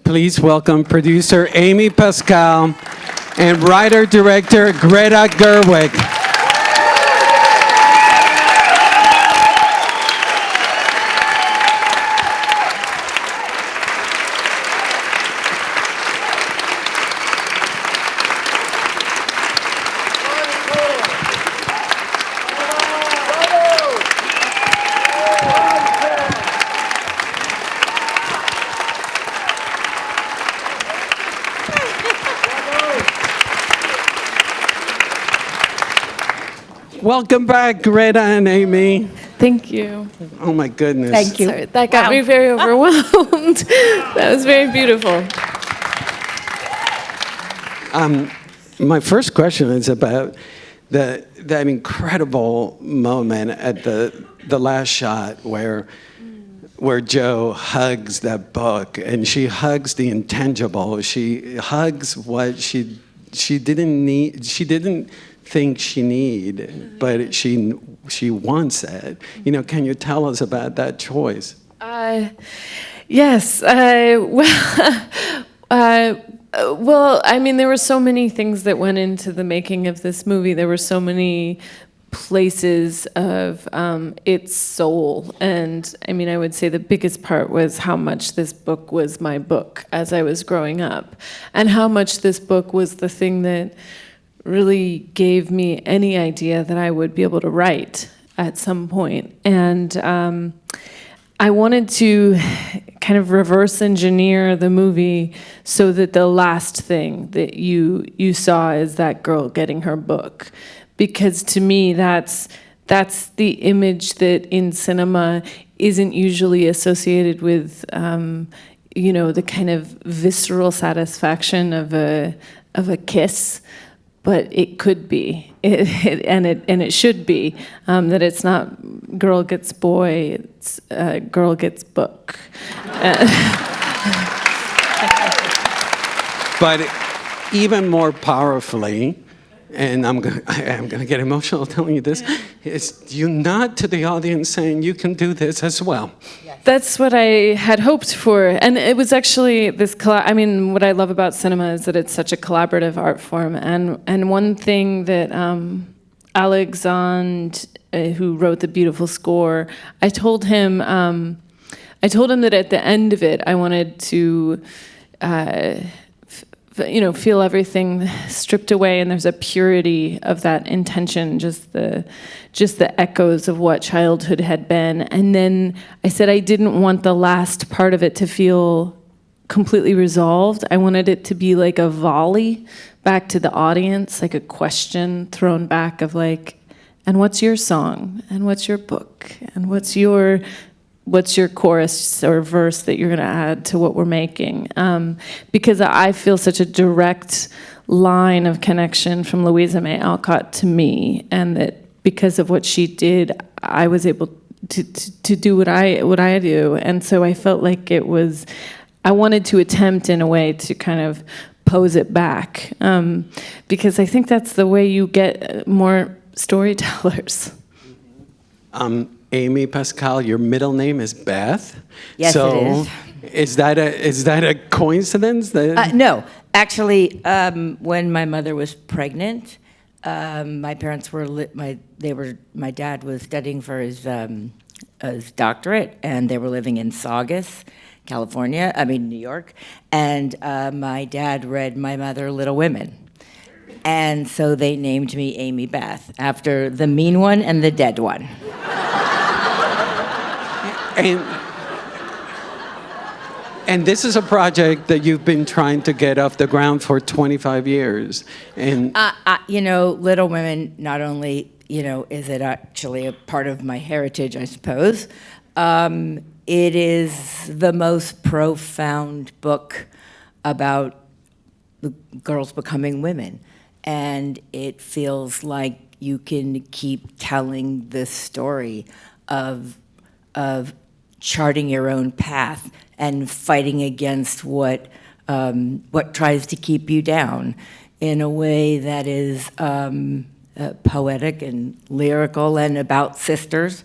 Please welcome producer Amy Pascal and writer-director Greta Gerwig. Welcome back, Greta and Amy. Thank you. Oh my goodness. Thank you. Sorry, that got me very overwhelmed. That was very beautiful. My first question is about that incredible moment at the last shot where Jo hugs that book, and she hugs the intangible. She hugs what she didn't need. She didn't think she need, but she wants it. You know, can you tell us about that choice? Yes. Well, I mean, there were so many things that went into the making of this movie. There were so many places of its soul. And I mean, I would say the biggest part was how much this book was my book as I was growing up, and how much this book was the thing that really gave me any idea that I would be able to write at some point. And I wanted to kind of reverse engineer the movie so that the last thing that you saw is that girl getting her book. Because to me, that's the image that in cinema isn't usually associated with the kind of visceral satisfaction of a kiss. But it could be, and it should be, that it's not girl gets boy, it's girl gets book. But even more powerfully, and I'm gonna get emotional telling you this, is you nod to the audience saying you can do this as well. That's what I had hoped for, and it was actually this. I mean, what I love about cinema is that it's such a collaborative art form, and one thing that Alexandre, who wrote the beautiful score, I told him that at the end of it, I wanted to. Feel everything stripped away, and there's a purity of that intention, just the echoes of what childhood had been. And then I said I didn't want the last part of it to feel completely resolved. I wanted it to be like a volley back to the audience, like a question thrown back of like, and what's your song? And what's your book? And what's your chorus or verse that you're going to add to what we're making? Because I feel such a direct line of connection from Louisa May Alcott to me, and that because of what she did, I was able to do what I do. And so I felt like I wanted to attempt in a way to kind of pose it back, because I think that's the way you get more storytellers. Amy Pascal, your middle name is Beth. Yes, so it is. Is that a coincidence? No, actually, when my mother was pregnant, my parents were my dad was studying for his doctorate, and they were living in Saugus, New York, and my dad read my mother Little Women. And so they named me Amy Beth, after the mean one and the dead one. And this is a project that you've been trying to get off the ground for 25 years. And Little Women, not only, is it actually a part of my heritage, I suppose, it is the most profound book about the girls becoming women. And it feels like you can keep telling this story of charting your own path and fighting against what tries to keep you down in a way that is poetic and lyrical and about sisters.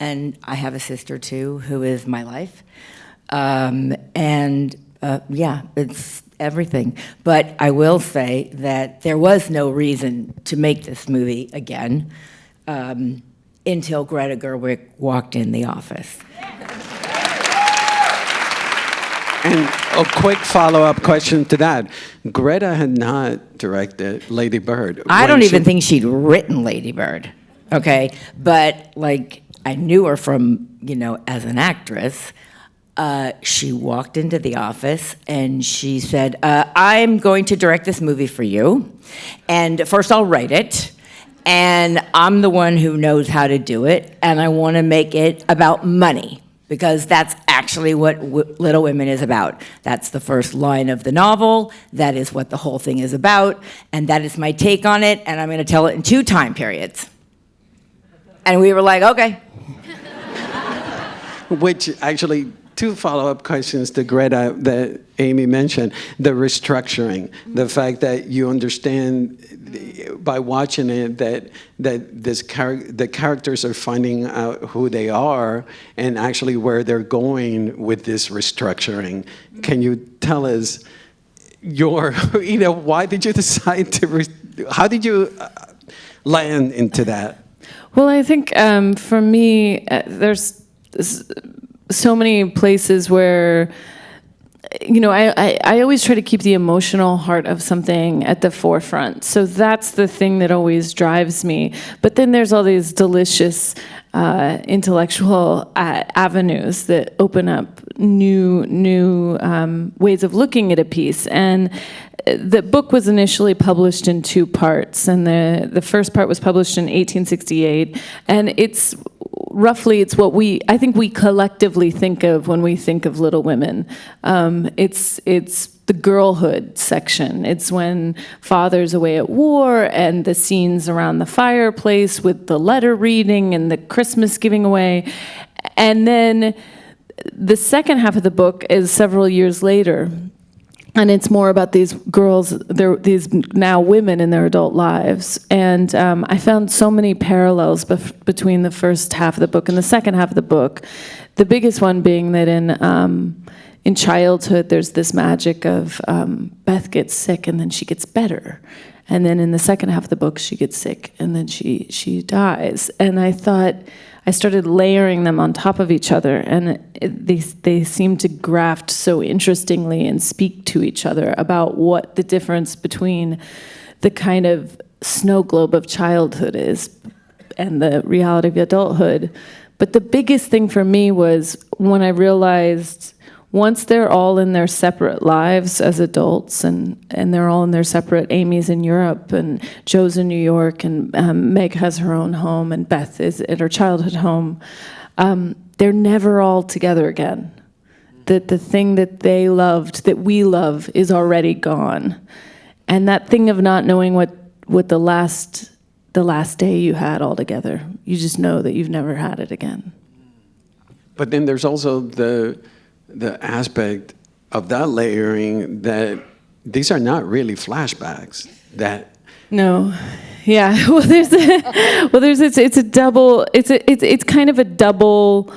And I have a sister too, who is my life. And Yeah, it's everything. But I will say that there was no reason to make this movie again until Greta Gerwig walked in the office. And a quick follow-up question to that. Greta had not directed Lady Bird. I don't even think she'd written Lady Bird, okay? But, like, I knew her from, as an actress. She walked into the office and she said, I'm going to direct this movie for you. And first I'll write it. And I'm the one who knows how to do it. And I want to make it about money. Because that's actually what Little Women is about. That's the first line of the novel. That is what the whole thing is about. And that is my take on it. And I'm going to tell it in 2 time periods. And we were like, okay. Which actually, 2 follow-up questions to Greta that Amy mentioned. The restructuring, the fact that you understand by watching it that the characters are finding out who they are and actually where they're going with this restructuring. Can you tell us why did you decide to, how did you land into that? Well, I think for me, there's so many places where, I always try to keep the emotional heart of something at the forefront. So that's the thing that always drives me. But then there's all these delicious intellectual avenues that open up new ways of looking at a piece. And the book was initially published in 2 parts, and the first part was published in 1868, and it's what I think we collectively think of when we think of Little Women. It's the girlhood section. It's when father's away at war and the scenes around the fireplace with the letter reading and the Christmas giving away. And then the second half of the book is several years later. And it's more about these girls, these now women in their adult lives. And I found so many parallels between the first half of the book and the second half of the book. The biggest one being that in childhood, there's this magic of Beth gets sick and then she gets better. And then in the second half of the book, she gets sick and then she dies. And I thought, I started layering them on top of each other, and they seem to graft so interestingly and speak to each other about what the difference between the kind of snow globe of childhood is and the reality of adulthood. But the biggest thing for me was when I realized once they're all in their separate lives as adults, and they're all in their separate, Amy's in Europe, and Joe's in New York, and Meg has her own home, and Beth is at her childhood home, they're never all together again. That the thing that they loved, that we love, is already gone. And that thing of not knowing what the last day you had all together, you just know that you've never had it again. But then there's also the aspect of that layering that these are not really flashbacks. No, yeah. It's a double. It's kind of a double.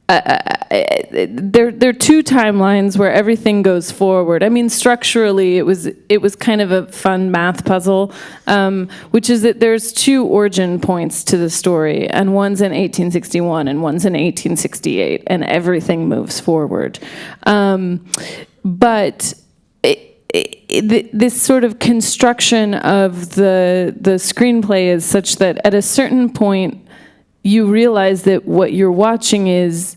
There are 2 timelines where everything goes forward. I mean, structurally, it was kind of a fun math puzzle, which is that there's 2 origin points to the story, and one's in 1861 and one's in 1868, and everything moves forward. But this sort of construction of the screenplay is such that at a certain point, you realize that what you're watching is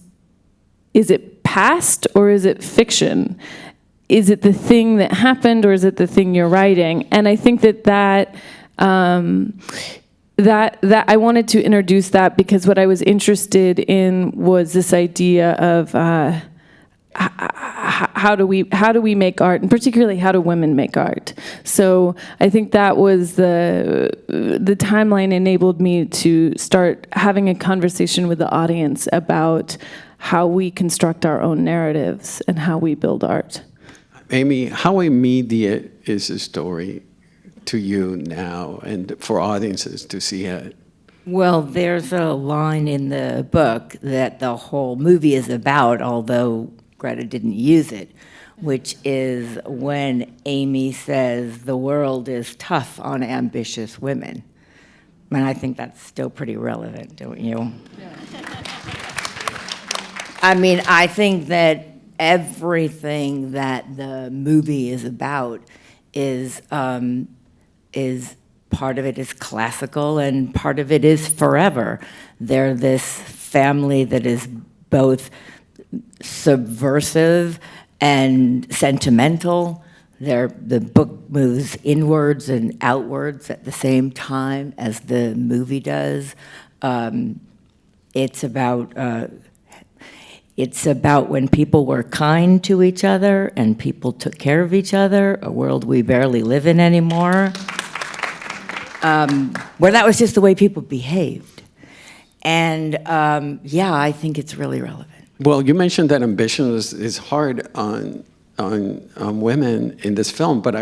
it past or is it fiction? Is it the thing that happened or is it the thing you're writing? And I think that I wanted to introduce that because what I was interested in was this idea of how do we make art, and particularly how do women make art? So I think that was the timeline enabled me to start having a conversation with the audience about how we construct our own narratives and how we build art. Amy, how immediate is the story to you now and for audiences to see it? Well, there's a line in the book that the whole movie is about, although Greta didn't use it, which is when Amy says the world is tough on ambitious women. And I think that's still pretty relevant, don't you? Yeah. I mean, I think that everything that the movie is about is part of it is classical and part of it is forever. They're this family that is both subversive and sentimental. The book moves inwards and outwards at the same time as the movie does. It's about when people were kind to each other and people took care of each other, a world we barely live in anymore, where that was just the way people behaved. And yeah, I think it's really relevant. Well, you mentioned that ambition is hard on women in this film, but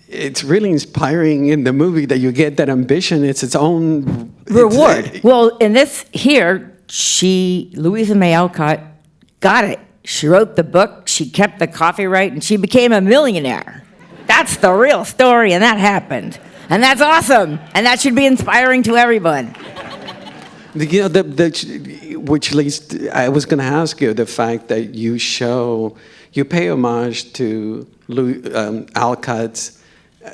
it's really inspiring in the movie that you get that ambition. It's its own reward. Well, in this here, Louisa May Alcott got it. She wrote the book, she kept the copyright, and she became a millionaire. That's the real story, and that happened. And that's awesome, and that should be inspiring to everyone. You know, which leads to, I was going to ask you the fact that you pay homage to Alcott's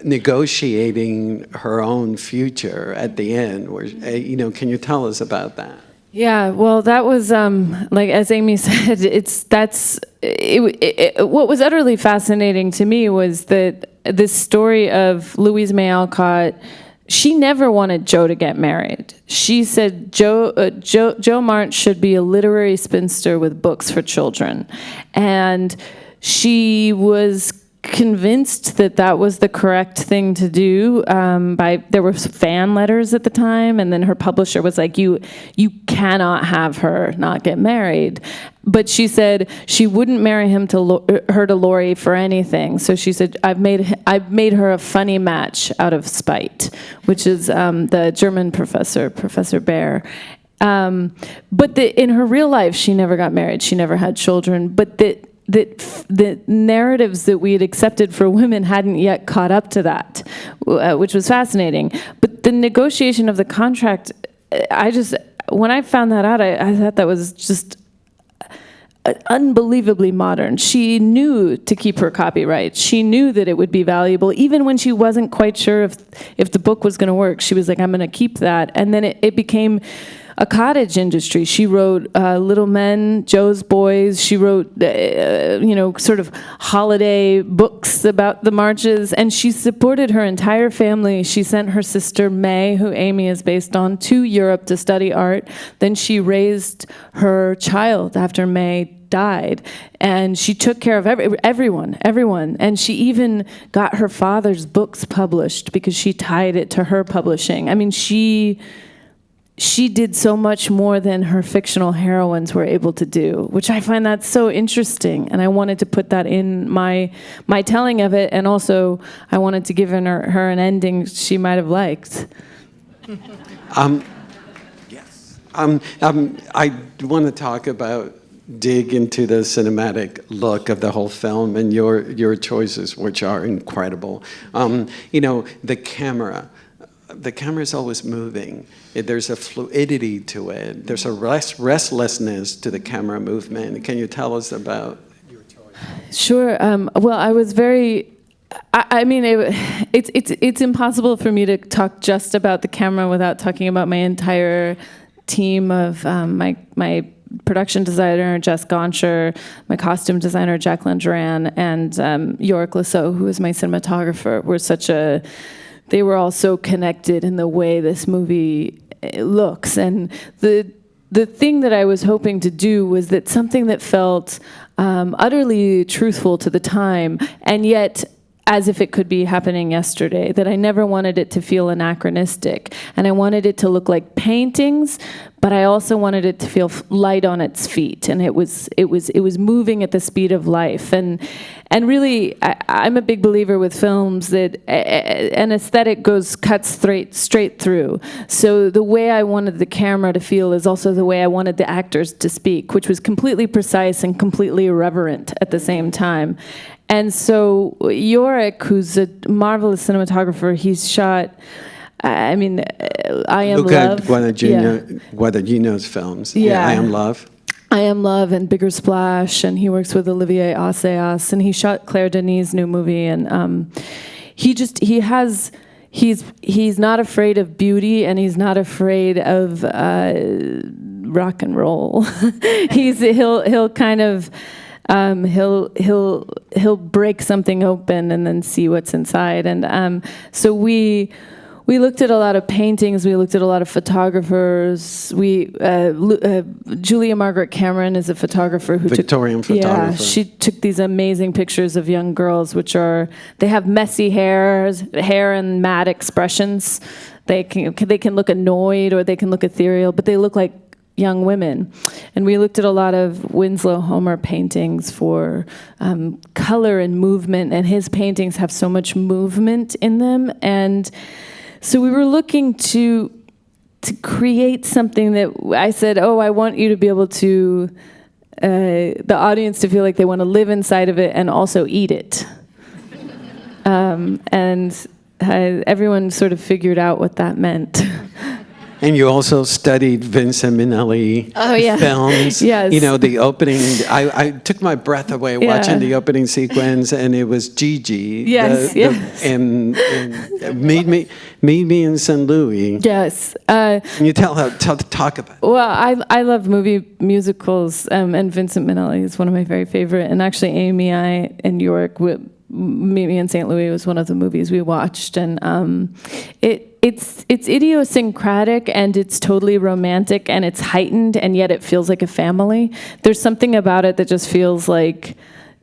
negotiating her own future at the end. Where, can you tell us about that? Yeah, well, that was like as Amy said, what was utterly fascinating to me was that this story of Louise May Alcott. She never wanted Joe to get married. She said Joe March should be a literary spinster with books for children. And she was convinced that that was the correct thing to do. There were fan letters at the time, and then her publisher was like, you cannot have her not get married. But she said she wouldn't marry her to Laurie for anything. So she said, I've made her a funny match out of spite, which is the German professor, Professor Baer. But in her real life, she never got married. She never had children. But the narratives that we had accepted for women hadn't yet caught up to that, which was fascinating. But the negotiation of the contract, when I found that out, I thought that was just unbelievably modern. She knew to keep her copyright. She knew that it would be valuable, even when she wasn't quite sure if the book was going to work. She was like, I'm going to keep that. And then it became a cottage industry. She wrote Little Men, Joe's Boys. She wrote, sort of holiday books about the marches, and she supported her entire family. She sent her sister May, who Amy is based on, to Europe to study art. Then she raised her child after May died, and she took care of everyone. And she even got her father's books published because she tied it to her publishing. I mean, she did so much more than her fictional heroines were able to do, which I find that so interesting. And I wanted to put that in my telling of it, and also I wanted to give her an ending she might have liked. Yes. I want to dig into the cinematic look of the whole film and your choices, which are incredible. The camera. The camera is always moving. There's a fluidity to it. There's a restlessness to the camera movement. Can you tell us about your choice? Sure. Well, I was very. It's impossible for me to talk just about the camera without talking about my entire team of my production designer, Jess Gonsher, my costume designer, Jacqueline Duran, and Yorick Lasso, who is my cinematographer. They were all so connected in the way this movie looks. And the thing that I was hoping to do was that something that felt utterly truthful to the time, and yet as if it could be happening yesterday, that I never wanted it to feel anachronistic. And I wanted it to look like paintings, but I also wanted it to feel light on its feet. And it was moving at the speed of life. And really, I'm a big believer with films that an aesthetic cuts straight through. So the way I wanted the camera to feel is also the way I wanted the actors to speak, which was completely precise and completely irreverent at the same time. And so Yorick, who's a marvelous cinematographer, he's shot, I Am Luca Love. Guadagnino's films. Yeah. I Am Love. I Am Love and Bigger Splash, and he works with Olivier Assayas, and he shot Claire Denis' new movie, and he's not afraid of beauty, and he's not afraid of rock and roll. He'll kind of he'll break something open and then see what's inside. And so we looked at a lot of paintings. We looked at a lot of photographers. Julia Margaret Cameron is a photographer who Victorian photographer. Yeah, she took these amazing pictures of young girls, they have messy hair and mad expressions. They can look annoyed or they can look ethereal, but they look like young women. And we looked at a lot of Winslow Homer paintings for color and movement, and his paintings have so much movement in them. And so we were looking to create something that I said, I want you to be able to, the audience to feel like they want to live inside of it and also eat it. Everyone sort of figured out what that meant. And you also studied Vincent Minnelli films. Yes. The opening, I took my breath away watching the opening sequence, and it was Gigi. Yes, And Meet Me in St. Louis. Yes. Can you talk about it? Well, I love musicals, and Vincent Minnelli is one of my very favorite. And actually, Amy, and York, Meet Me in St. Louis was one of the movies we watched, and it's idiosyncratic, and it's totally romantic, and it's heightened, and yet it feels like a family. There's something about it that just feels like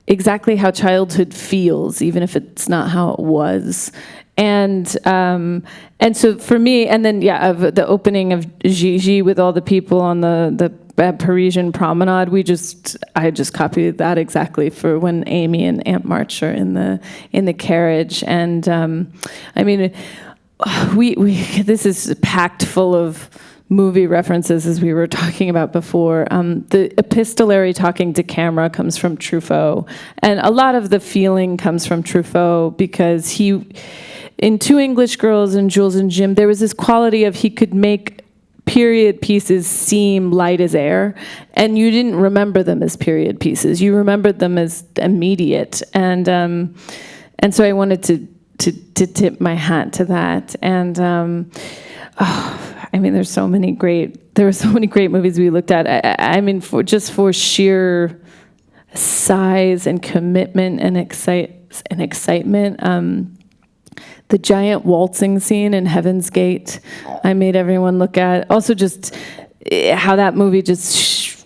exactly how childhood feels, even if it's not how it was. And so for me, and then of the opening of Gigi with all the people on the Parisian promenade, I just copied that exactly for when Amy and Aunt March are in the carriage. And this is packed full of movie references, as we were talking about before. The epistolary talking to camera comes from Truffaut, and a lot of the feeling comes from Truffaut, because in Two English Girls and Jules and Jim, there was this quality of he could make period pieces seem light as air, and you didn't remember them as period pieces. You remembered them as immediate, and so I wanted to tip my hat to that. And there were so many great movies we looked at. For sheer size and commitment and excitement. The giant waltzing scene in Heaven's Gate, I made everyone look at. Also, just how that movie just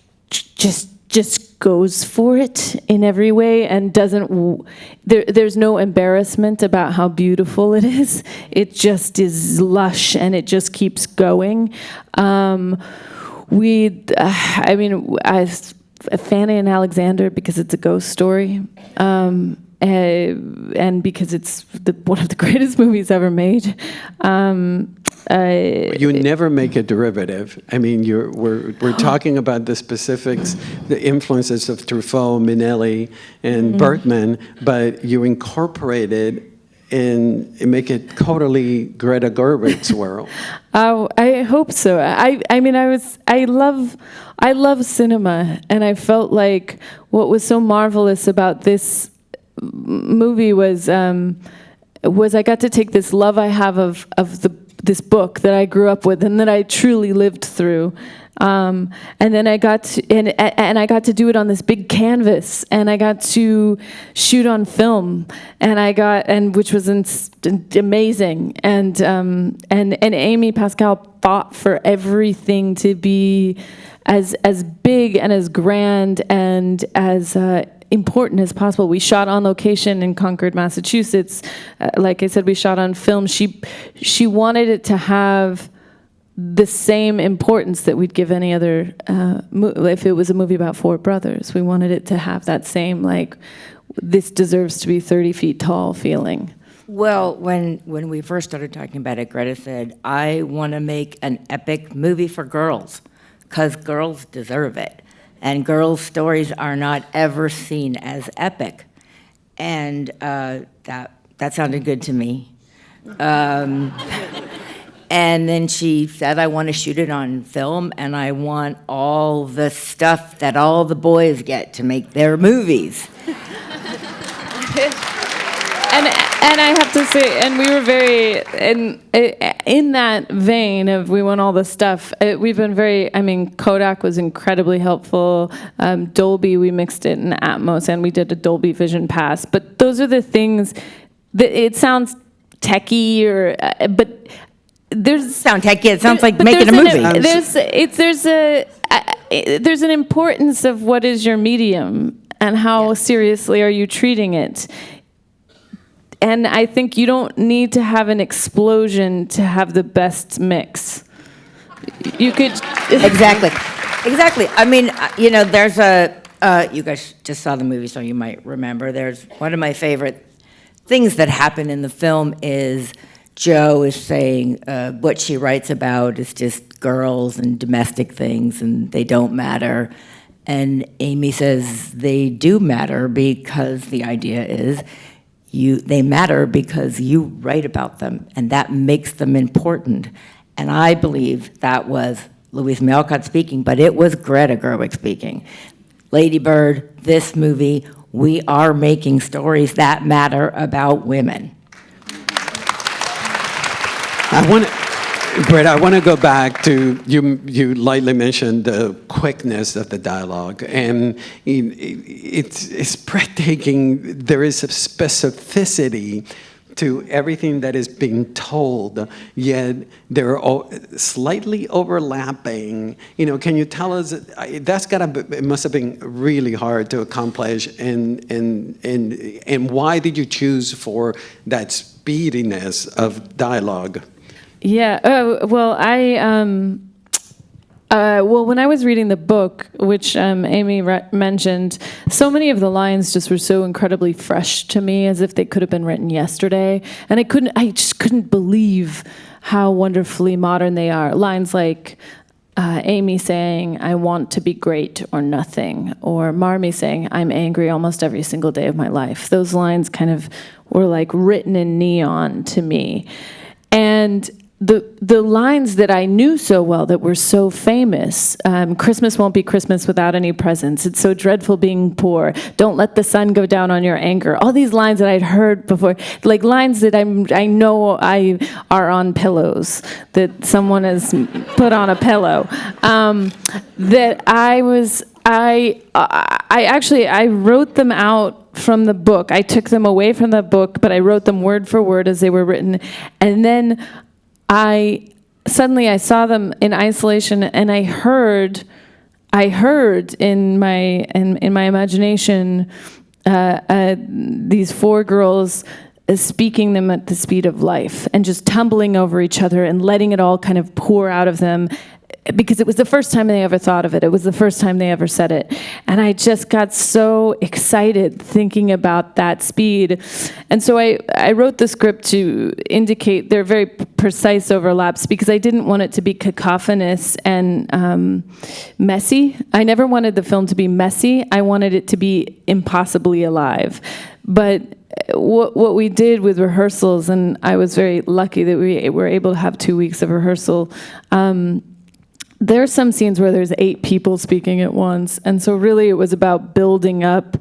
goes for it in every way, and doesn't. There's no embarrassment about how beautiful it is. It just is lush, and it just keeps going. Fanny and Alexander, because it's a ghost story. And because it's one of the greatest movies ever made. You never make a derivative. We're talking about the specifics, the influences of Truffaut, Minnelli, and Bergman, but you incorporate it and make it totally Greta Gerwig's world. Oh, I hope so. I love cinema, and I felt like what was so marvelous about this movie was I got to take this love I have of this book that I grew up with and that I truly lived through, and then I got to do it on this big canvas, and I got to shoot on film, which was amazing, and Amy Pascal fought for everything to be as big and as grand and as important as possible. We shot on location in Concord, Massachusetts. Like I said, we shot on film. She wanted it to have the same importance that we'd give any other, if it was a movie about four brothers. We wanted it to have that same, like, this deserves to be 30 feet tall feeling. Well, when we first started talking about it, Greta said, I want to make an epic movie for girls, because girls deserve it. And girls' stories are not ever seen as epic. And that sounded good to me. And then she said, I want to shoot it on film, and I want all the stuff that all the boys get to make their movies. And I have to say, and we were very, in that vein of we want all the stuff, we've been very, I mean, Kodak was incredibly helpful. Dolby, we mixed it in Atmos, and we did a Dolby Vision Pass. But those are the things that it sounds techie, but there's Sound techie, it sounds like but making a movie. There's an importance of what is your medium and how seriously are you treating it. And I think you don't need to have an explosion to have the best mix. You could Exactly. I mean, you know, there's you guys just saw the movie, so you might remember. There's one of my favorite things that happen in the film is Jo is saying what she writes about is just girls and domestic things, and they don't matter. And Amy says they do matter because the idea is they matter because you write about them, and that makes them important. And I believe that was Louise May Alcott speaking, but it was Greta Gerwig speaking. Lady Bird, this movie, we are making stories that matter about women. Greta, I want to go back to, you lightly mentioned the quickness of the dialogue, and it's breathtaking. There is a specificity to everything that is being told, yet they're slightly overlapping. You know, can you tell us, it must have been really hard to accomplish, and why did you choose for that speediness of dialogue? Yeah. Well, when I was reading the book, which Amy mentioned, so many of the lines just were so incredibly fresh to me, as if they could have been written yesterday, and I just couldn't believe how wonderfully modern they are. Lines like Amy saying, "I want to be great or nothing," or Marmee saying, "I'm angry almost every single day of my life." Those lines kind of were like written in neon to me, and the lines that I knew so well that were so famous, Christmas won't be Christmas without any presents, it's so dreadful being poor, don't let the sun go down on your anger, all these lines that I'd heard before, like lines that I know are on pillows, that someone has put on a pillow, that I wrote them out from the book. I took them away from the book, but I wrote them word for word as they were written, and then I saw them in isolation, and I heard in my imagination these four girls speaking them at the speed of life and just tumbling over each other and letting it all kind of pour out of them, because it was the first time they ever thought of it. It was the first time they ever said it. And I just got so excited thinking about that speed. And so I wrote the script to indicate their very precise overlaps, because I didn't want it to be cacophonous and messy. I never wanted the film to be messy. I wanted it to be impossibly alive. But what we did with rehearsals, and I was very lucky that we were able to have 2 weeks of rehearsal, there are some scenes where there's 8 people speaking at once, and so really it was about building up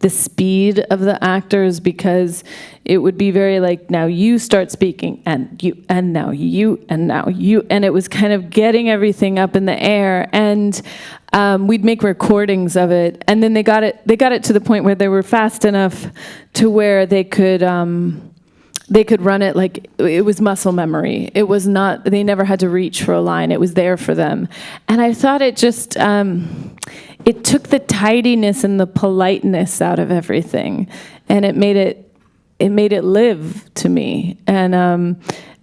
the speed of the actors, because it would be very like, now you start speaking, and you, and now you, and now you, and it was kind of getting everything up in the air, and we'd make recordings of it, and then they got it to the point where they were fast enough to where they could run it like it was muscle memory. It was not, they never had to reach for a line. It was there for them. And I thought it just, it took the tidiness and the politeness out of everything, and it made it live to me. And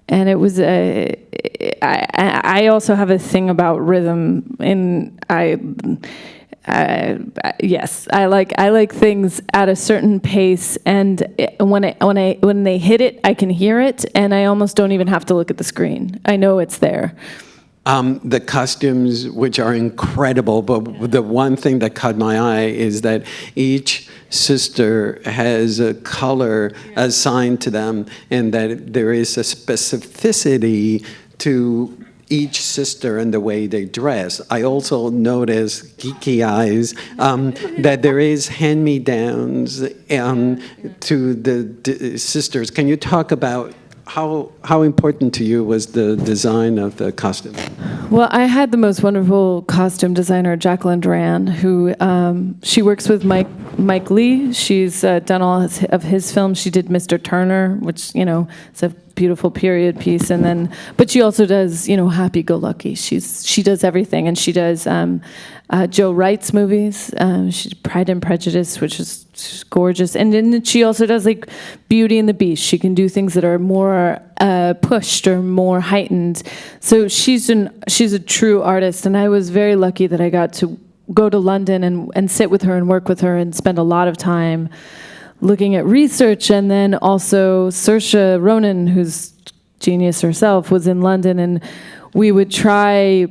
it was I also have a thing about rhythm, and yes, I like things at a certain pace, and when they hit it, I can hear it, and I almost don't even have to look at the screen. I know it's there. The costumes, which are incredible, but the one thing that caught my eye is that each sister has a color assigned to them, and that there is a specificity to each sister and the way they dress. I also notice, geeky eyes, that there is hand-me-downs to the sisters. Can you talk about how important to you was the design of the costume? Well, I had the most wonderful costume designer, Jacqueline Duran, who she works with Mike Lee. She's done all of his films. She did Mr. Turner, which is a beautiful period piece, but she also does Happy Go Lucky. She does everything, and she does Joe Wright's movies. She did Pride and Prejudice, which is gorgeous, and then she also does like Beauty and the Beast. She can do things that are more pushed or more heightened. So she's a true artist, and I was very lucky that I got to go to London and sit with her and work with her and spend a lot of time looking at research. And then also Saoirse Ronan, who's genius herself, was in London, and we would try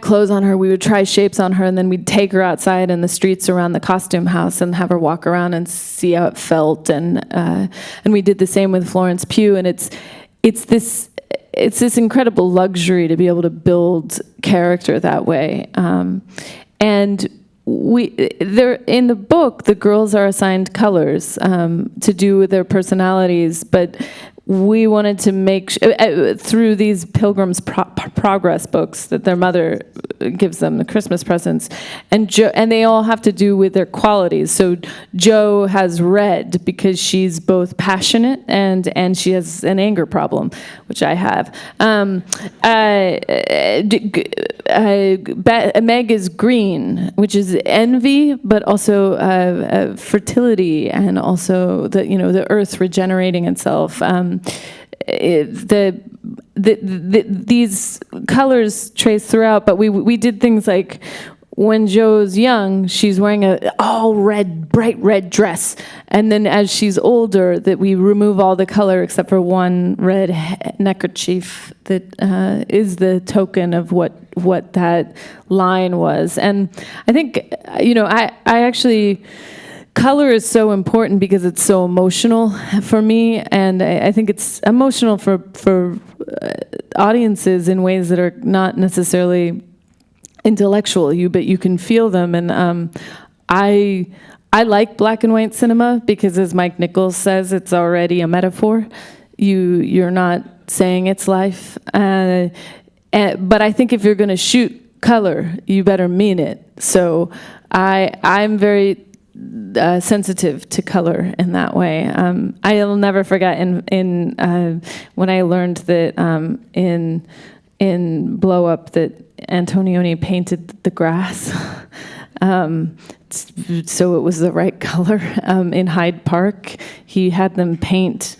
clothes on her, we would try shapes on her, and then we'd take her outside in the streets around the costume house and have her walk around and see how it felt. And we did the same with Florence Pugh, and it's this incredible luxury to be able to build character that way. And in the book, the girls are assigned colors to do with their personalities, but we wanted to make through these Pilgrim's Progress books that their mother gives them, the Christmas presents, and they all have to do with their qualities. So Jo has red because she's both passionate and she has an anger problem, which I have. Meg is green, which is envy, but also fertility, and also the earth regenerating itself. These colors trace throughout, but we did things like when Jo's young, she's wearing a all red, bright red dress, and then as she's older, that we remove all the color except for one red neckerchief that is the token of what that line was. And I think I actually. Color is so important because it's so emotional for me, and I think it's emotional for audiences in ways that are not necessarily intellectual. But you can feel them, and I like black and white cinema because, as Mike Nichols says, it's already a metaphor. You're not saying it's life, but I think if you're going to shoot color, you better mean it. So I'm very sensitive to color in that way. I'll never forget in when I learned that in Blow Up that Antonioni painted the grass, so it was the right color. In Hyde Park, he had them paint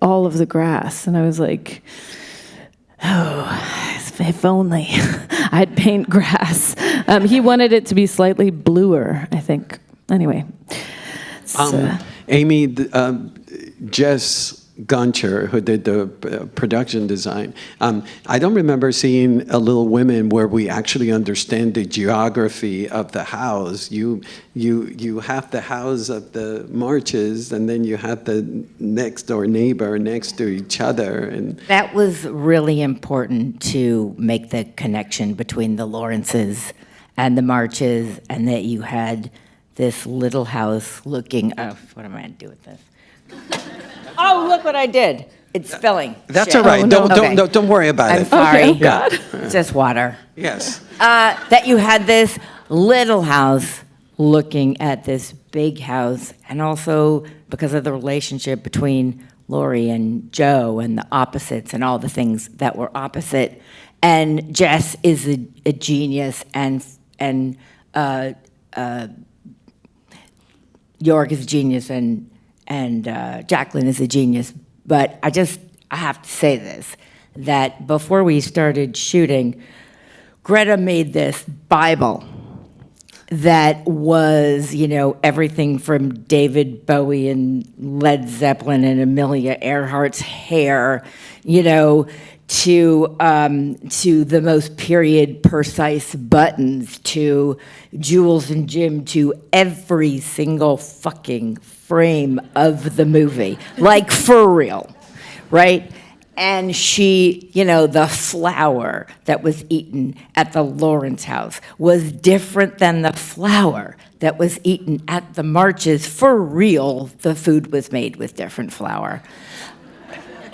all of the grass, and I was like, oh, if only I'd paint grass. He wanted it to be slightly bluer, I think. Anyway. Amy, Jess Guncher, who did the production design, I don't remember seeing a Little Women where we actually understand the geography of the house. You have the house of the Marches, and then you have the next door neighbor next to each other. And that was really important to make the connection between the Lawrences and the Marches, and that you had this little house looking, what am I going to do with this? Oh, look what I did. It's spilling. That's Shit. all right. Okay. Don't worry about I'm it. sorry. Okay, oh God. It's just water. Yes. That you had this little house looking at this big house, and also because of the relationship between Laurie and Jo and the opposites and all the things that were opposite. And Jess is a genius, and and York is a genius, and Jacqueline is a genius. But I have to say this, that before we started shooting, Greta made this Bible that was, everything from David Bowie and Led Zeppelin and Amelia Earhart's hair, to the most period precise buttons, to Jules and Jim, to every single fucking frame of the movie, like for real, right? And she, the flour that was eaten at the Lawrence house was different than the flour that was eaten at the marches. For real, the food was made with different flour.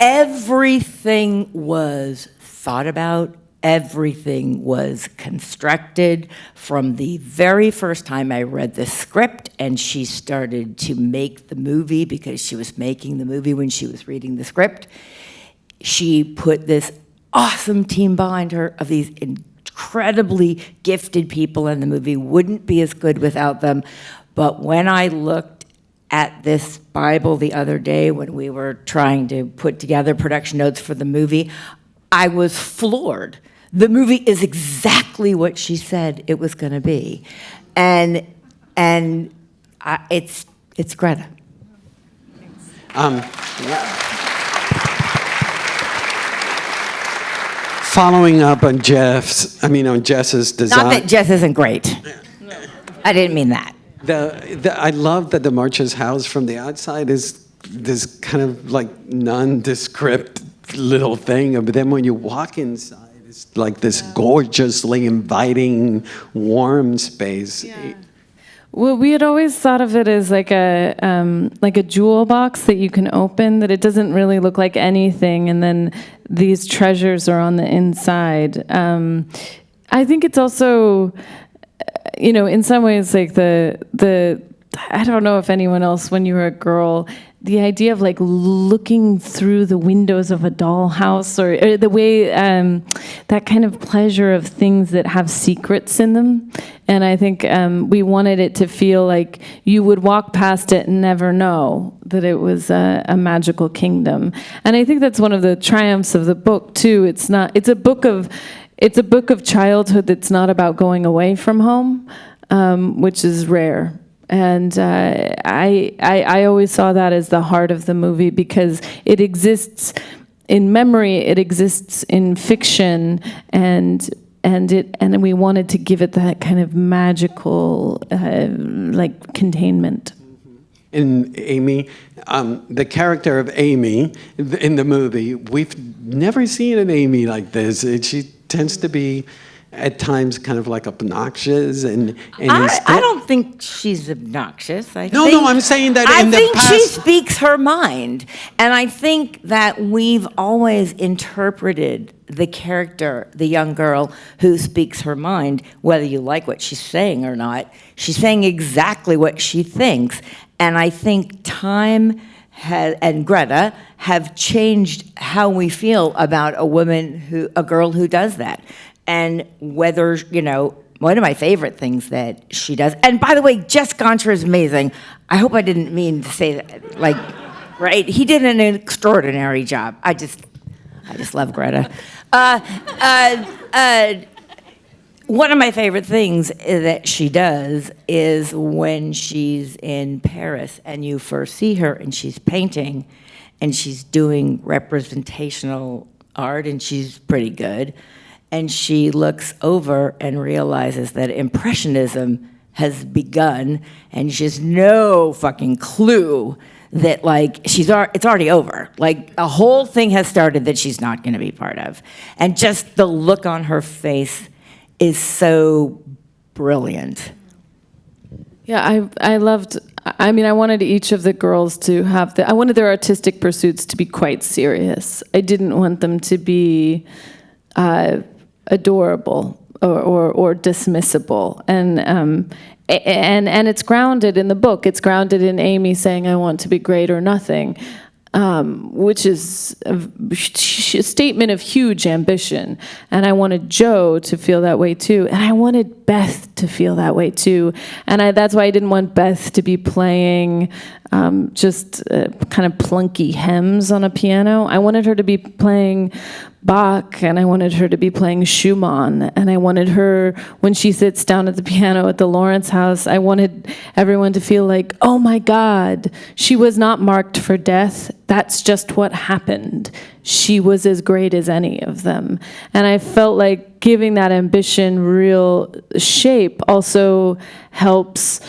Everything was thought about. Everything was constructed from the very first time I read the script and she started to make the movie, because she was making the movie when she was reading the script. She put this awesome team behind her of these incredibly gifted people, and the movie wouldn't be as good without them. But when I looked at this Bible the other day when we were trying to put together production notes for the movie, I was floored. The movie is exactly what she said it was going to be. It's Greta. Following up on Jess's design. Not that Jess isn't great. I didn't mean that. I love that the March's house from the outside is this kind of like nondescript little thing, but then when you walk inside, it's like this gorgeously inviting, warm space. Yeah. Well, we had always thought of it as like a jewel box that you can open, that it doesn't really look like anything, and then these treasures are on the inside. I think it's also, in some ways, like the I don't know if anyone else, when you were a girl, the idea of like looking through the windows of a dollhouse, or the way, that kind of pleasure of things that have secrets in them. And I think we wanted it to feel like you would walk past it and never know that it was a magical kingdom. And I think that's one of the triumphs of the book too. It's a book of childhood that's not about going away from home, which is rare. And I always saw that as the heart of the movie, because it exists in memory, it exists in fiction, and we wanted to give it that kind of magical like containment. And Amy, the character of Amy in the movie, we've never seen an Amy like this. She tends to be at times kind of like obnoxious, and I don't think she's obnoxious. I'm saying that in the past. I think she speaks her mind, and I think that we've always interpreted the character, the young girl who speaks her mind, whether you like what she's saying or not. She's saying exactly what she thinks, and I think time and Greta have changed how we feel about a girl who does that. And whether, one of my favorite things that she does, and by the way, Jess Goncher is amazing. I hope I didn't mean to say that, right? He did an extraordinary job. I just love Greta. One of my favorite things that she does is when she's in Paris and you first see her and she's painting and she's doing representational art and she's pretty good. And she looks over and realizes that Impressionism has begun, and she has no fucking clue that it's already over. Like a whole thing has started that she's not going to be part of, and just the look on her face is so brilliant. Yeah, I loved. I wanted each of the girls to have I wanted their artistic pursuits to be quite serious. I didn't want them to be adorable or dismissible, and it's grounded in the book. It's grounded in Amy saying, "I want to be great or nothing," which is a statement of huge ambition. And I wanted Joe to feel that way too. And I wanted Beth to feel that way too. And that's why I didn't want Beth to be playing just kind of plunky hems on a piano. I wanted her to be playing Bach, and I wanted her to be playing Schumann, and I wanted her, when she sits down at the piano at the Lawrence house, I wanted everyone to feel like, oh my God, she was not marked for death. That's just what happened. She was as great as any of them. And I felt like giving that ambition real shape also helps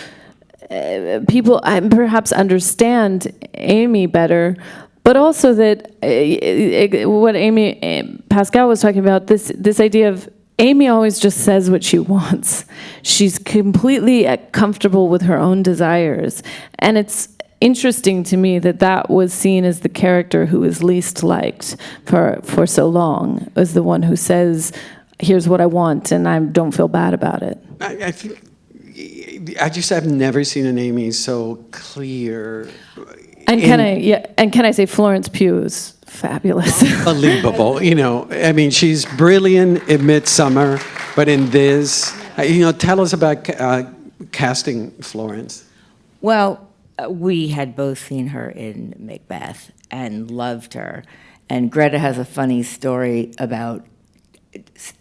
people perhaps understand Amy better, but also that what Pascal was talking about, this idea of Amy always just says what she wants. She's completely comfortable with her own desires. And it's interesting to me that was seen as the character who was least liked for so long, as the one who says, here's what I want, and I don't feel bad about it. I think, I've never seen an Amy so clear. And can I say Florence Pugh is fabulous. Unbelievable. I mean, she's brilliant in Midsummer, but in this, tell us about casting Florence. Well, we had both seen her in Macbeth and loved her. And Greta has a funny story about,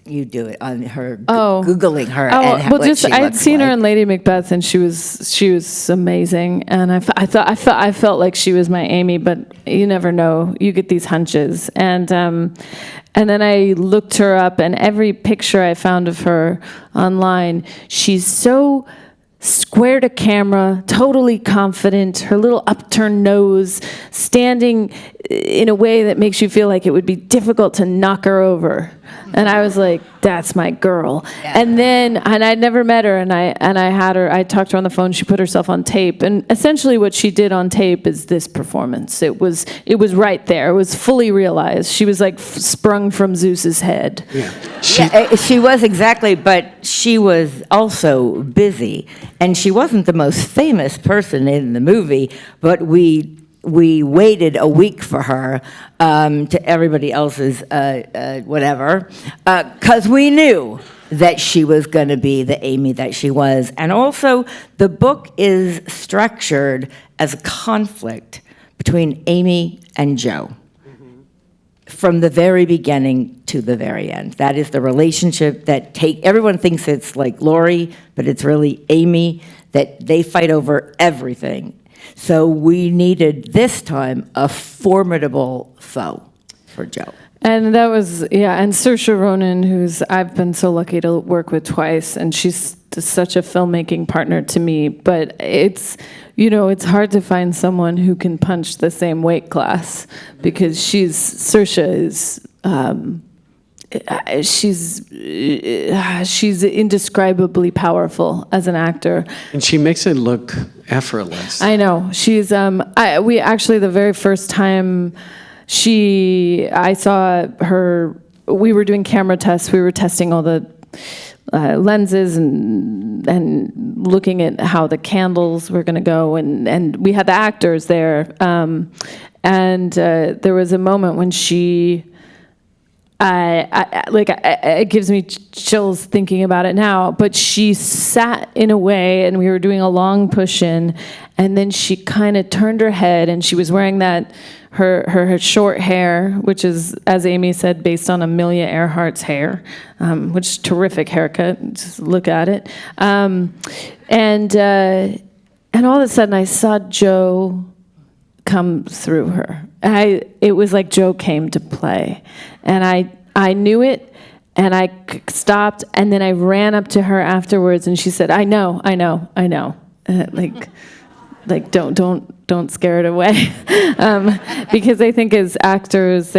you do it, on her Googling her. And well, what she I'd looks seen her like. in Lady Macbeth, and she was amazing. And I felt like she was my Amy, but you never know. You get these hunches. And then I looked her up, and every picture I found of her online, she's so square to camera, totally confident, her little upturned nose, standing in a way that makes you feel like it would be difficult to knock her over. And I was like, that's my girl. Yeah. And I'd never met her, and I talked to her on the phone. She put herself on tape, and essentially what she did on tape is this performance. It was right there. It was fully realized. She was like sprung from Zeus's head. Yeah, she was exactly, but she was also busy, and she wasn't the most famous person in the movie, but we waited a week for her to everybody else's whatever, because we knew that she was going to be the Amy that she was. And also, the book is structured as a conflict between Amy and Joe. From the very beginning to the very end. That is the relationship that everyone thinks it's like Laurie, but it's really Amy, that they fight over everything. So we needed, this time, a formidable foe for Joe. And that was, and Saoirse Ronan, who's I've been so lucky to work with twice, and she's such a filmmaking partner to me, but it's hard to find someone who can punch the same weight class, because Saoirse is, she's indescribably powerful as an actor. And she makes it look effortless. I know. She's, we actually, the very first time I saw her, we were doing camera tests, we were testing all the lenses and looking at how the candles were going to go, and we had the actors there, and there was a moment when it gives me chills thinking about it now, but she sat in a way, and we were doing a long push-in, and then she kind of turned her head, and she was wearing that, her short hair, which is, as Amy said, based on Amelia Earhart's hair, which is a terrific haircut, just look at it. And all of a sudden I saw Joe come through her. It was like Joe came to play. And I knew it, and I stopped, and then I ran up to her afterwards, and she said, I know. Like don't scare it away, because I think as actors,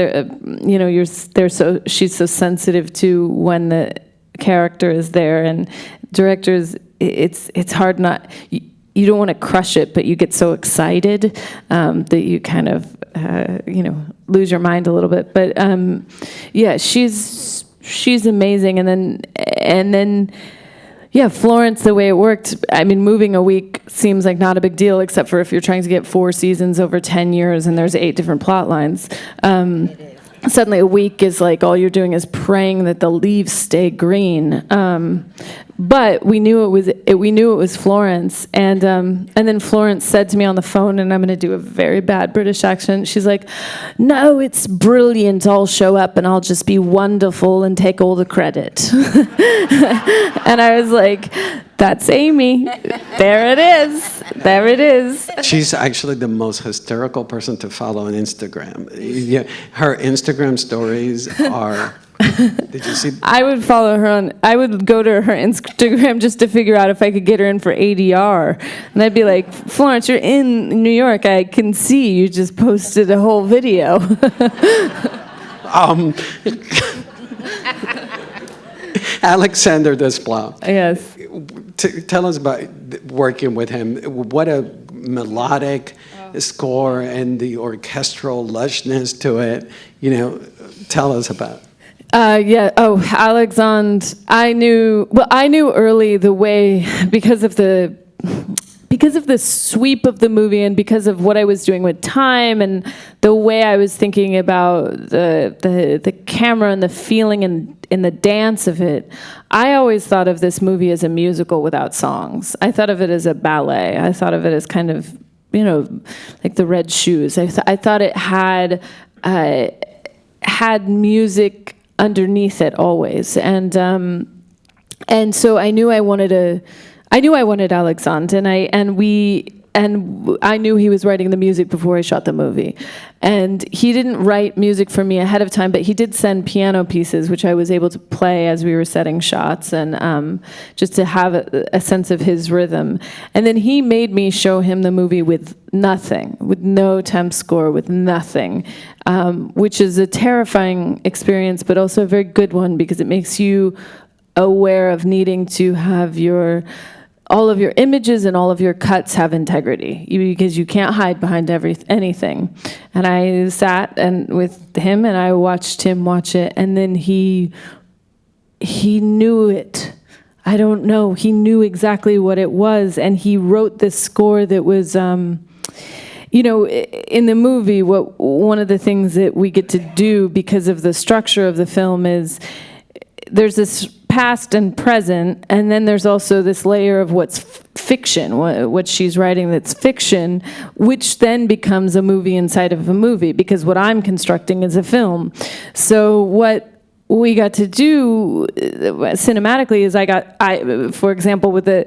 she's so sensitive to when the character is there, and directors, it's hard not. You don't want to crush it, but you get so excited that you kind of lose your mind a little bit. But she's amazing, and then Yeah, Florence, the way it worked, I mean, moving a week seems like not a big deal, except for if you're trying to get 4 seasons over 10 years and there's 8 different plot lines. Suddenly a week is like all you're doing is praying that the leaves stay green. But we knew it was Florence, and then Florence said to me on the phone, and I'm going to do a very bad British accent. She's like, "No, it's brilliant. I'll show up and I'll just be wonderful and take all the credit." And I was like, "That's Amy. There it is. There it is." She's actually the most hysterical person to follow on Instagram. Yeah, her Instagram stories are. Did you see? I would follow her I would go to her Instagram just to figure out if I could get her in for ADR. And I'd be like, "Florence, you're in New York. I can see you just posted a whole video." Alexander Desplat. Yes. Tell us about working with him. What a melodic score and the orchestral lushness to it. Tell us about. Yeah. Oh, Alexandre. I knew early the way because of the sweep of the movie and because of what I was doing with time and the way I was thinking about the camera and the feeling and the dance of it. I always thought of this movie as a musical without songs. I thought of it as a ballet. I thought of it as kind of, like the Red Shoes. I thought it had music underneath it always, and so I knew I wanted Alexandre, and I knew he was writing the music before I shot the movie. And he didn't write music for me ahead of time, but he did send piano pieces, which I was able to play as we were setting shots, and just to have a sense of his rhythm. And then he made me show him the movie with nothing, with no temp score, with nothing, which is a terrifying experience, but also a very good one because it makes you aware of needing to have all of your images and all of your cuts have integrity, because you can't hide behind anything. And I sat with him and I watched him watch it, and then he knew it. I don't know. He knew exactly what it was, and he wrote this score that was, in the movie, one of the things that we get to do because of the structure of the film is there's this past and present, and then there's also this layer of what's fiction, what she's writing that's fiction, which then becomes a movie inside of a movie, because what I'm constructing is a film. So what we got to do cinematically is for example, with the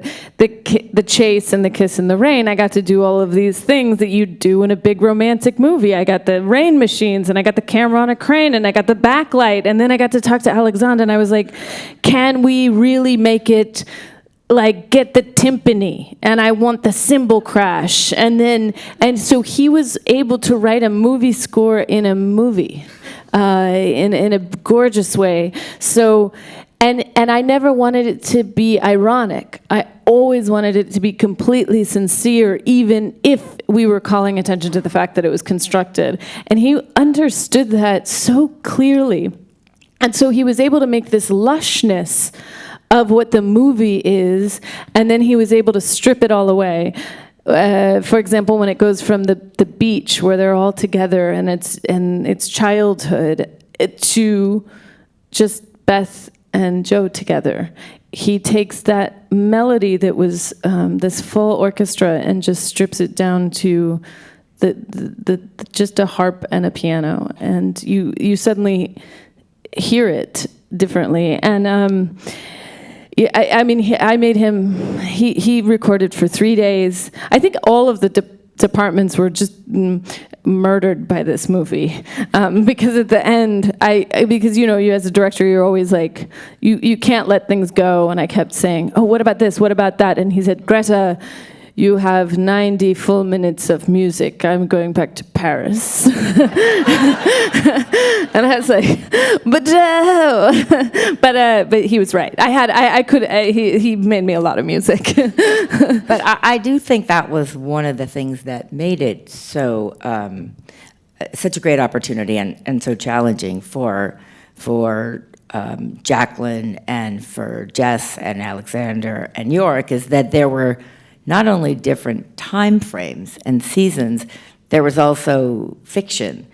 chase and the kiss in the rain, I got to do all of these things that you do in a big romantic movie. I got the rain machines, and I got the camera on a crane, and I got the backlight, and then I got to talk to Alexandre, and I was like, can we really make it like get the timpani, and I want the cymbal crash, and so he was able to write a movie score in a movie. In a gorgeous way. So, and I never wanted it to be ironic. I always wanted it to be completely sincere, even if we were calling attention to the fact that it was constructed. And he understood that so clearly. And so he was able to make this lushness of what the movie is, and then he was able to strip it all away. For example, when it goes from the beach where they're all together and it's childhood to just Beth and Joe together, he takes that melody that was this full orchestra and just strips it down to the just a harp and a piano, and you suddenly hear it differently. And yeah, I made him, he recorded for 3 days. I think all of the departments were just murdered by this movie. Because at the end, because you as a director, you're always like, you can't let things go. And I kept saying, oh, what about this? What about that? And he said, Greta, you have 90 full minutes of music. I'm going back to Paris. And I was like, but no. But he was right. He made me a lot of music. But I do think that was one of the things that made it so such a great opportunity and so challenging for Jacqueline and for Jess and Alexander and York is that there were not only different time frames and seasons, there was also fiction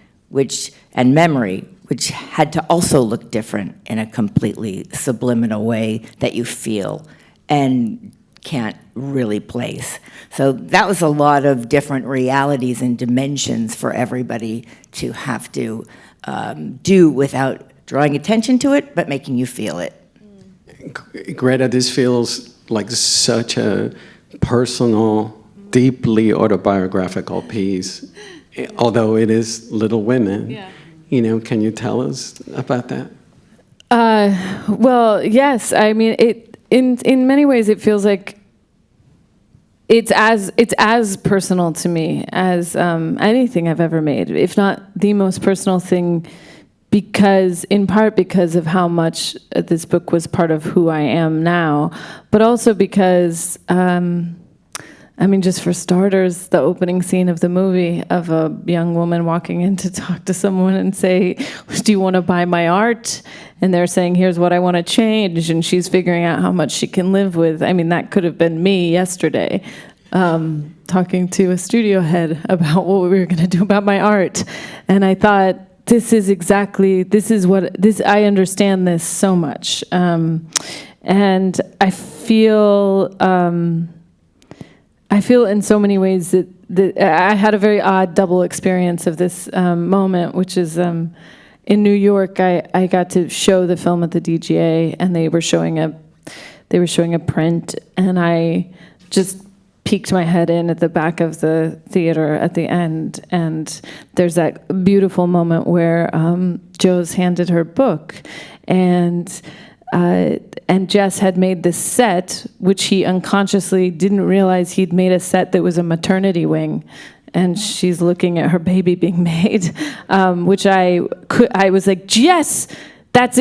and memory, which had to also look different in a completely subliminal way that you feel and can't really place. So that was a lot of different realities and dimensions for everybody to have to do without drawing attention to it, but making you feel it. Greta, this feels like such a personal, deeply autobiographical piece, although it is Little Women. Yeah. You know, can you tell us about that? Well, yes. I mean, in many ways, it feels like it's as personal to me as anything I've ever made, if not the most personal thing, in part because of how much this book was part of who I am now, but also because, I mean, just for starters, the opening scene of the movie of a young woman walking in to talk to someone and say, do you want to buy my art? And they're saying, here's what I want to change. And she's figuring out how much she can live with. I mean, that could have been me yesterday, talking to a studio head about what we were going to do about my art. And I thought, I understand this so much. And I feel in so many ways that I had a very odd double experience of this moment, which is in New York. I got to show the film at the DGA, and they were showing a print, and I just peeked my head in at the back of the theater at the end, and there's that beautiful moment where Jo's handed her book, and Jess had made this set, which he unconsciously didn't realize he'd made a set that was a maternity wing, and she's looking at her baby being made, which I was like, Jess, that's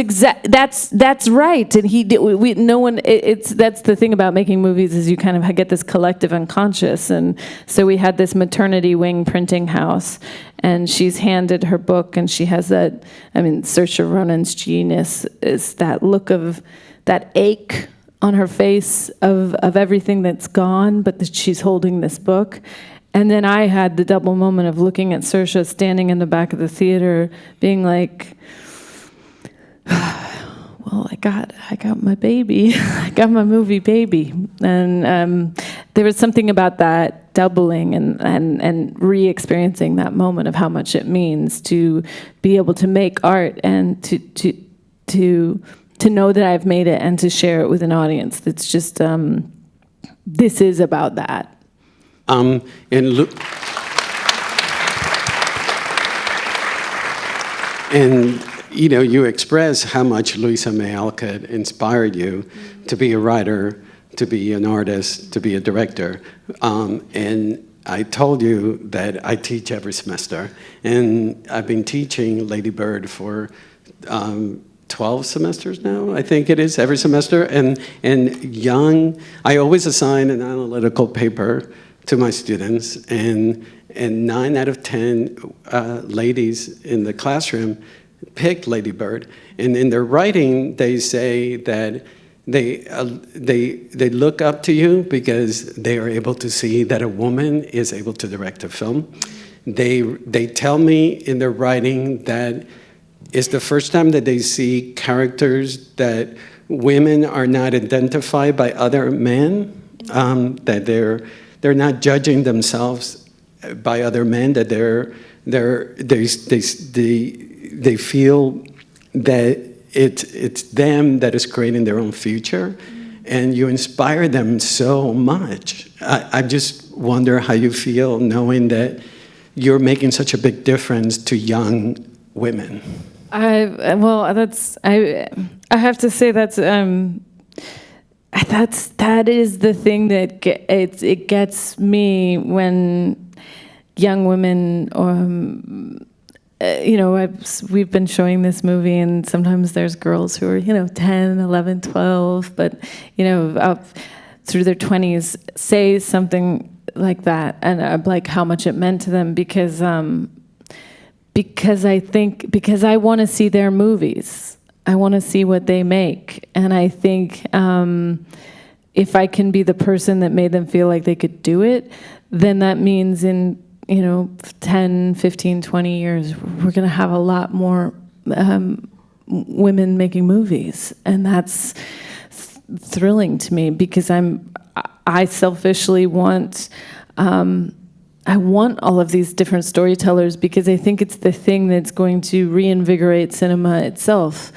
right. And that's the thing about making movies is you kind of get this collective unconscious, and so we had this maternity wing printing house, and she's handed her book, and she has that. I mean, Saoirse Ronan's genius is that look of that ache on her face of everything that's gone, but that she's holding this book. And then I had the double moment of looking at Saoirse standing in the back of the theater, being like, well, I got my baby, I got my movie baby, and there was something about that doubling and re-experiencing that moment of how much it means to be able to make art and to know that I've made it and to share it with an audience. That's just this is about that. And you know, you express how much Louisa May Alcott inspired you to be a writer, to be an artist, to be a director. And I told you that I teach every semester, and I've been teaching Lady Bird for 12 semesters now, I think it is, every semester. And I always assign an analytical paper to my students, and 9 out of 10 ladies in the classroom pick Lady Bird, and in their writing they say that they look up to you because they are able to see that a woman is able to direct a film. They tell me in their writing that it's the first time that they see characters that women are not identified by other men, that they're not judging themselves by other men, that they feel that it's them that is creating their own future, and you inspire them so much. I just wonder how you feel knowing that you're making such a big difference to young women. I have to say that is the thing that it gets me when young women, we've been showing this movie, and sometimes there's girls who are 10, 11, 12, but up through their 20s say something like that, and like how much it meant to them, because I want to see their movies. to see what they make. And I think if I can be the person that made them feel like they could do it, then that means in 10, 15, 20 years, we're going to have a lot more women making movies. And that's thrilling to me, because I selfishly want, I want all of these different storytellers, because I think it's the thing that's going to reinvigorate cinema itself,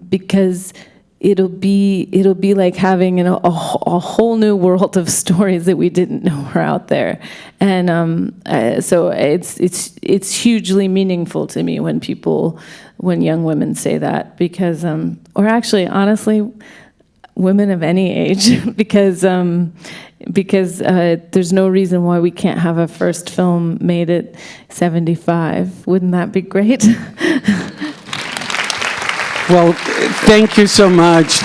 because it'll be like having a whole new world of stories that we didn't know were out there. And so it's hugely meaningful to me when young women say that, because or actually, honestly, women of any age, because there's no reason why we can't have a first film made at 75. Wouldn't that be great? Well, thank you so much,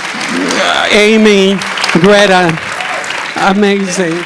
Amy, Greta. Amazing.